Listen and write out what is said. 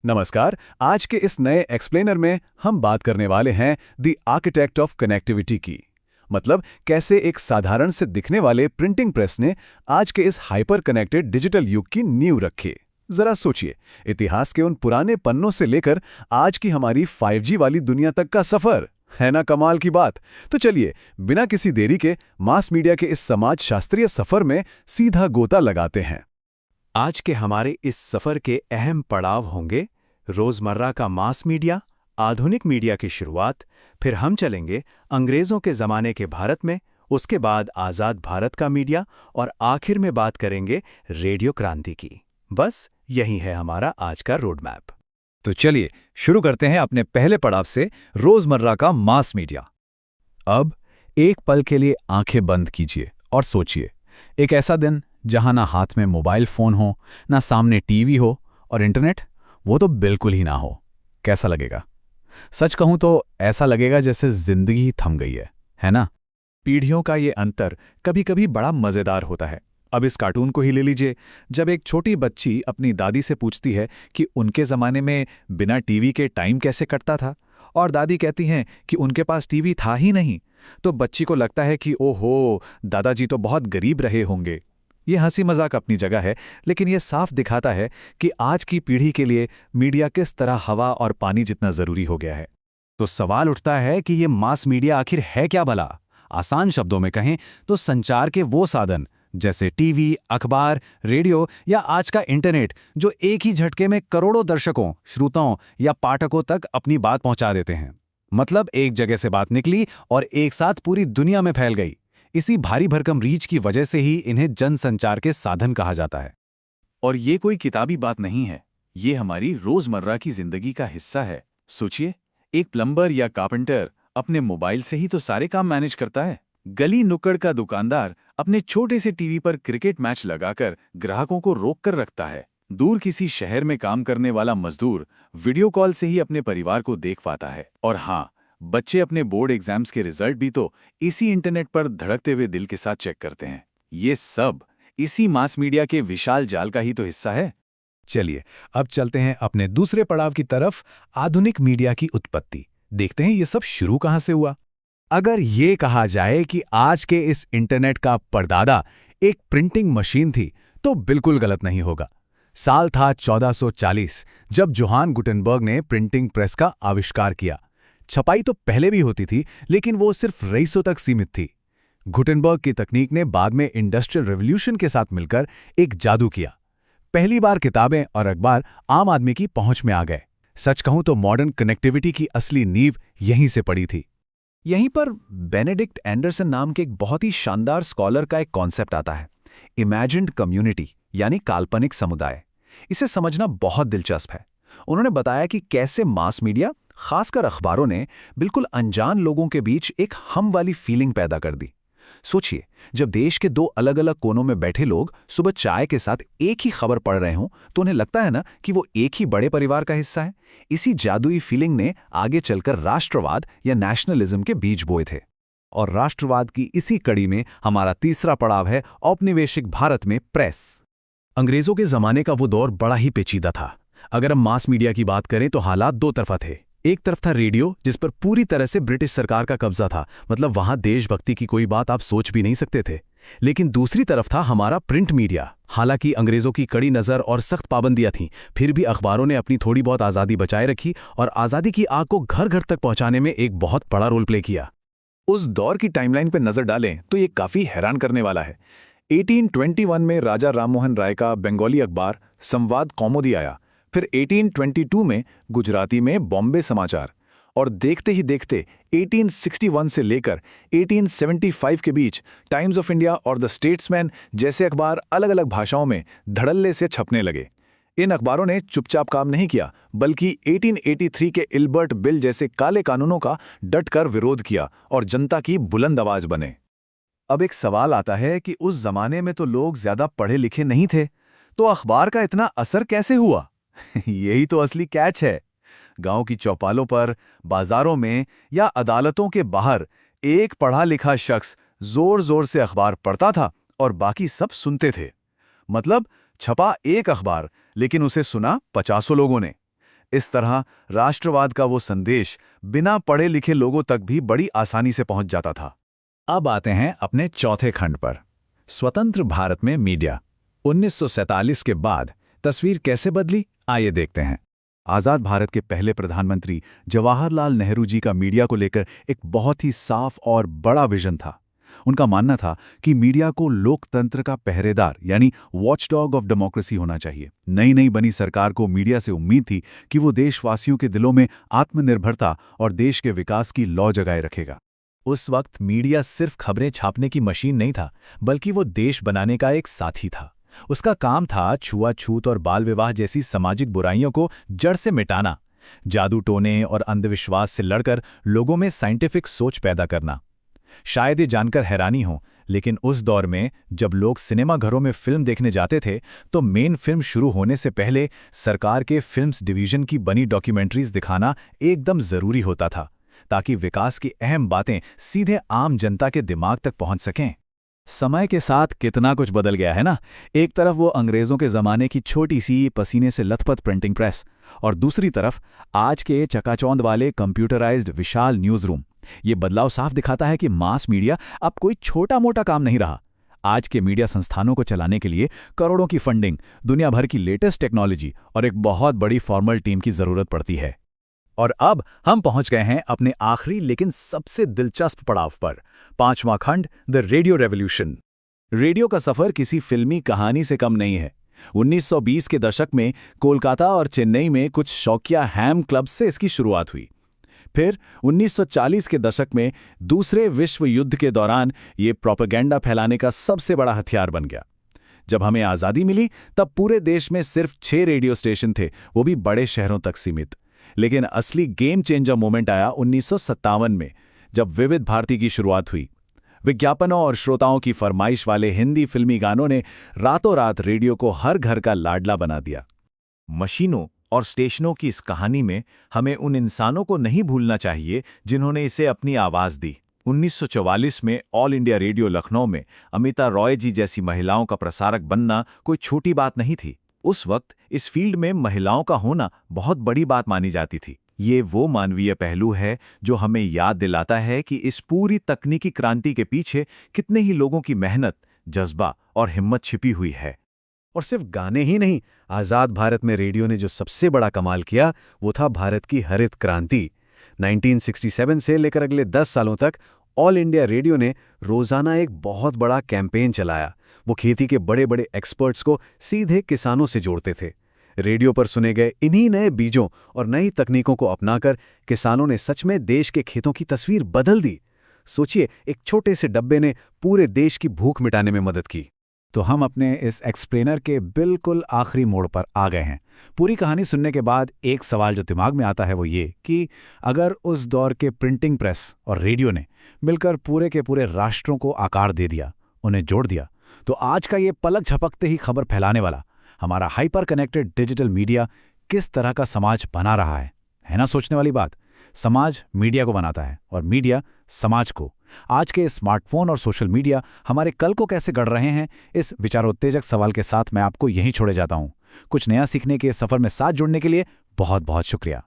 नमस्कार। आज के इस नए एक्सप्लेनर में हम बात करने वाले हैं द आर्किटेक्ट ऑफ कनेक्टिविटी की। मतलब कैसे एक साधारण से दिखने वाले प्रिंटिंग प्रेस ने आज के इस हाइपर कनेक्टेड डिजिटल युग की नींव रखी। जरा सोचिए, इतिहास के उन पुराने पन्नों से लेकर आज की हमारी 5G वाली दुनिया तक का सफर है ना कमाल की बात। तो चलिए बिना किसी देरी के मास मीडिया के इस समाज शास्त्रीय सफर में सीधा गोता लगाते हैं। आज के हमारे इस सफर के अहम पड़ाव होंगे रोजमर्रा का मास मीडिया, आधुनिक मीडिया की शुरुआत, फिर हम चलेंगे अंग्रेजों के जमाने के भारत में, उसके बाद आज़ाद भारत का मीडिया और आखिर में बात करेंगे रेडियो क्रांति की। बस यही है हमारा आज का रोड मैप। तो चलिए शुरू करते हैं अपने पहले पड़ाव से, रोजमर्रा का मास मीडिया। अब एक पल के लिए आंखें बंद कीजिए और सोचिए, एक ऐसा दिन जहां ना हाथ में मोबाइल फोन हो, ना सामने टीवी हो और इंटरनेट वो तो बिल्कुल ही ना हो। कैसा लगेगा? सच कहूं तो ऐसा लगेगा जैसे जिंदगी ही थम गई है ना? पीढ़ियों का ये अंतर कभी कभी बड़ा मजेदार होता है। अब इस कार्टून को ही ले लीजिए। जब एक छोटी बच्ची अपनी दादी से पूछती है कि उनके ज़माने में बिना टीवी के टाइम कैसे कटता था, और दादी कहती हैं कि उनके पास टीवी था ही नहीं, तो बच्ची को लगता है कि ओहो, दादाजी तो बहुत गरीब रहे होंगे। ये हंसी मजाक अपनी जगह है, लेकिन ये साफ दिखाता है कि आज की पीढ़ी के लिए मीडिया किस तरह हवा और पानी जितना ज़रूरी हो गया है। तो सवाल उठता है कि ये मास मीडिया आखिर है क्या भला? आसान शब्दों में कहें तो संचार के वो साधन जैसे टीवी, अखबार, रेडियो या आज का इंटरनेट जो एक ही झटके में करोड़ों दर्शकों, श्रोताओं या पाठकों तक अपनी बात पहुंचा देते हैं। मतलब एक जगह से बात निकली और एक साथ पूरी दुनिया में फैल गई। इसी भारी भरकम रीच की वजह से ही इन्हें जनसंचार के साधन कहा जाता है। और ये कोई किताबी बात नहीं है, ये हमारी रोजमर्रा की जिंदगी का हिस्सा है। सोचिए, एक प्लम्बर या कारपेंटर अपने मोबाइल से ही तो सारे काम मैनेज करता है। गली नुक्कड़ का दुकानदार अपने छोटे से टीवी पर क्रिकेट मैच लगाकर ग्राहकों को रोक कर रखता है। दूर किसी शहर में काम करने वाला मजदूर वीडियो कॉल से ही अपने परिवार को देख पाता है। और हाँ, बच्चे अपने बोर्ड एग्जाम्स के रिजल्ट भी तो इसी इंटरनेट पर धड़कते हुए दिल के साथ चेक करते हैं। ये सब इसी मास मीडिया के विशाल जाल का ही तो हिस्सा है। चलिए अब चलते हैं अपने दूसरे पड़ाव की तरफ, आधुनिक मीडिया की उत्पत्ति। देखते हैं ये सब शुरू कहां से हुआ। अगर ये कहा जाए कि आज के इस इंटरनेट का परदादा एक प्रिंटिंग मशीन थी, तो बिल्कुल गलत नहीं होगा। साल था 1440, जब जोहान गुटेनबर्ग ने प्रिंटिंग प्रेस का आविष्कार किया। छपाई तो पहले भी होती थी, लेकिन वो सिर्फ रईसों तक सीमित थी। गुटेनबर्ग की तकनीक ने बाद में इंडस्ट्रियल रेवोल्यूशन के साथ मिलकर एक जादू किया। पहली बार किताबें और अखबार आम आदमी की पहुंच में आ गए। सच कहूं तो मॉडर्न कनेक्टिविटी की असली नींव यहीं से पड़ी थी। यहीं पर बेनेडिक्ट एंडरसन नाम के एक बहुत ही शानदार स्कॉलर का एक कॉन्सेप्ट आता है, इमेजिन्ड कम्युनिटी, यानी काल्पनिक समुदाय। इसे समझना बहुत दिलचस्प है। उन्होंने बताया कि कैसे मास मीडिया, खासकर अखबारों ने बिल्कुल अनजान लोगों के बीच एक हम वाली फीलिंग पैदा कर दी। सोचिए, जब देश के दो अलग अलग कोनों में बैठे लोग सुबह चाय के साथ एक ही खबर पढ़ रहे हों, तो उन्हें लगता है ना कि वो एक ही बड़े परिवार का हिस्सा है। इसी जादुई फीलिंग ने आगे चलकर राष्ट्रवाद या नेशनलिज्म के बीज बोए थे। और राष्ट्रवाद की इसी कड़ी में हमारा तीसरा पड़ाव है औपनिवेशिक भारत में प्रेस। अंग्रेजों के जमाने का वो दौर बड़ा ही पेचीदा था। अगर हम मास मीडिया की बात करें तो हालात दो तरफा थे। एक तरफ था रेडियो, जिस पर पूरी तरह से ब्रिटिश सरकार का कब्जा था। मतलब वहां देशभक्ति की कोई बात आप सोच भी नहीं सकते थे। लेकिन दूसरी तरफ था हमारा प्रिंट मीडिया। हालांकि अंग्रेजों की कड़ी नजर और सख्त पाबंदियां थीं, फिर भी अखबारों ने अपनी थोड़ी बहुत आज़ादी बचाए रखी और आज़ादी की आग को घर घर तक पहुंचाने में एक बहुत बड़ा रोल प्ले किया। उस दौर की टाइमलाइन पर नजर डालें तो ये काफी हैरान करने वाला है। 1821 में राजा राममोहन राय का बंगाली अखबार संवाद कौमुदी आया। फिर 1822 में गुजराती में बॉम्बे समाचार, और देखते ही देखते 1861 से लेकर 1875 के बीच टाइम्स ऑफ इंडिया और द स्टेट्समैन जैसे अखबार अलग अलग भाषाओं में धड़ल्ले से छपने लगे। इन अखबारों ने चुपचाप काम नहीं किया, बल्कि 1883 के इल्बर्ट बिल जैसे काले कानूनों का डटकर विरोध किया और जनता की बुलंद आवाज बने। अब एक सवाल आता है कि उस जमाने में तो लोग ज्यादा पढ़े लिखे नहीं थे, तो अखबार का इतना असर कैसे हुआ? यही तो असली कैच है। गांव की चौपालों पर, बाजारों में या अदालतों के बाहर एक पढ़ा लिखा शख्स जोर जोर से अखबार पढ़ता था और बाकी सब सुनते थे। मतलब छपा एक अखबार, लेकिन उसे सुना 50 लोगों ने। इस तरह राष्ट्रवाद का वो संदेश बिना पढ़े लिखे लोगों तक भी बड़ी आसानी से पहुंच जाता था। अब आते हैं अपने चौथे खंड पर, स्वतंत्र भारत में मीडिया। 1947 के बाद तस्वीर कैसे बदली, आइए देखते हैं। आज़ाद भारत के पहले प्रधानमंत्री जवाहरलाल नेहरू जी का मीडिया को लेकर एक बहुत ही साफ और बड़ा विजन था। उनका मानना था कि मीडिया को लोकतंत्र का पहरेदार यानी वॉचडॉग ऑफ डेमोक्रेसी होना चाहिए। नई नई बनी सरकार को मीडिया से उम्मीद थी कि वो देशवासियों के दिलों में आत्मनिर्भरता और देश के विकास की लौ जगाए रखेगा। उस वक्त मीडिया सिर्फ खबरें छापने की मशीन नहीं था, बल्कि वो देश बनाने का एक साथी था। उसका काम था छुआछूत और बाल विवाह जैसी सामाजिक बुराइयों को जड़ से मिटाना, जादू टोने और अंधविश्वास से लड़कर लोगों में साइंटिफिक सोच पैदा करना। शायद ये जानकर हैरानी हो, लेकिन उस दौर में जब लोग सिनेमा घरों में फिल्म देखने जाते थे तो मेन फिल्म शुरू होने से पहले सरकार के फिल्म्स डिवीजन की बनी डॉक्यूमेंट्रीज दिखाना एकदम जरूरी होता था, ताकि विकास की अहम बातें सीधे आम जनता के दिमाग तक पहुंच सकें। समय के साथ कितना कुछ बदल गया है ना। एक तरफ वो अंग्रेजों के ज़माने की छोटी सी पसीने से लथपथ प्रिंटिंग प्रेस, और दूसरी तरफ आज के चकाचौंध वाले कंप्यूटराइज्ड विशाल न्यूज़ रूम। ये बदलाव साफ दिखाता है कि मास मीडिया अब कोई छोटा मोटा काम नहीं रहा। आज के मीडिया संस्थानों को चलाने के लिए करोड़ों की फंडिंग, दुनिया भर की लेटेस्ट टेक्नोलॉजी और एक बहुत बड़ी फॉर्मल टीम की ज़रूरत पड़ती है। और अब हम पहुंच गए हैं अपने आखिरी लेकिन सबसे दिलचस्प पड़ाव पर, 5वां खंड, द रेडियो रेवोल्यूशन। रेडियो का सफर किसी फिल्मी कहानी से कम नहीं है। 1920 के दशक में कोलकाता और चेन्नई में कुछ शौकिया हैम क्लब से इसकी शुरुआत हुई। फिर 1940 के दशक में दूसरे विश्व युद्ध के दौरान ये प्रोपेगेंडा फैलाने का सबसे बड़ा हथियार बन गया। जब हमें आज़ादी मिली तब पूरे देश में सिर्फ 6 रेडियो स्टेशन थे, वो भी बड़े शहरों तक सीमित। लेकिन असली गेम चेंजर मोमेंट आया 1957 में, जब विविध भारती की शुरुआत हुई। विज्ञापनों और श्रोताओं की फरमाइश वाले हिंदी फिल्मी गानों ने रातों रात रेडियो को हर घर का लाडला बना दिया। मशीनों और स्टेशनों की इस कहानी में हमें उन इंसानों को नहीं भूलना चाहिए जिन्होंने इसे अपनी आवाज़ दी। 1944 में ऑल इंडिया रेडियो लखनऊ में अमिता रॉय जी जैसी महिलाओं का प्रसारक बनना कोई छोटी बात नहीं थी। उस वक्त इस फील्ड में महिलाओं का होना बहुत बड़ी बात मानी जाती थी। ये वो मानवीय पहलू है जो हमें याद दिलाता है कि इस पूरी तकनीकी क्रांति के पीछे कितने ही लोगों की मेहनत, जज्बा और हिम्मत छिपी हुई है। और सिर्फ गाने ही नहीं, आज़ाद भारत में रेडियो ने जो सबसे बड़ा कमाल किया वो था भारत की हरित क्रांति। 1967 से लेकर अगले 10 सालों तक ऑल इंडिया रेडियो ने रोज़ाना एक बहुत बड़ा कैंपेन चलाया। वो खेती के बड़े बड़े एक्सपर्ट्स को सीधे किसानों से जोड़ते थे। रेडियो पर सुने गए इन्हीं नए बीजों और नई तकनीकों को अपनाकर किसानों ने सच में देश के खेतों की तस्वीर बदल दी। सोचिए, एक छोटे से डब्बे ने पूरे देश की भूख मिटाने में मदद की। तो हम अपने इस एक्सप्लेनर के बिल्कुल आखिरी मोड़ पर आ गए हैं। पूरी कहानी सुनने के बाद एक सवाल जो दिमाग में आता है वो ये कि अगर उस दौर के प्रिंटिंग प्रेस और रेडियो ने मिलकर पूरे के पूरे राष्ट्रों को आकार दे दिया, उन्हें जोड़ दिया, तो आज का ये पलक झपकते ही खबर फैलाने वाला हमारा हाइपर कनेक्टेड डिजिटल मीडिया किस तरह का समाज बना रहा है ना सोचने वाली बात। समाज मीडिया को बनाता है और मीडिया समाज को। आज के स्मार्टफोन और सोशल मीडिया हमारे कल को कैसे गढ़ रहे हैं, इस विचारोत्तेजक सवाल के साथ मैं आपको यहीं छोड़े जाता हूं। कुछ नया सीखने के सफर में साथ जुड़ने के लिए बहुत बहुत शुक्रिया।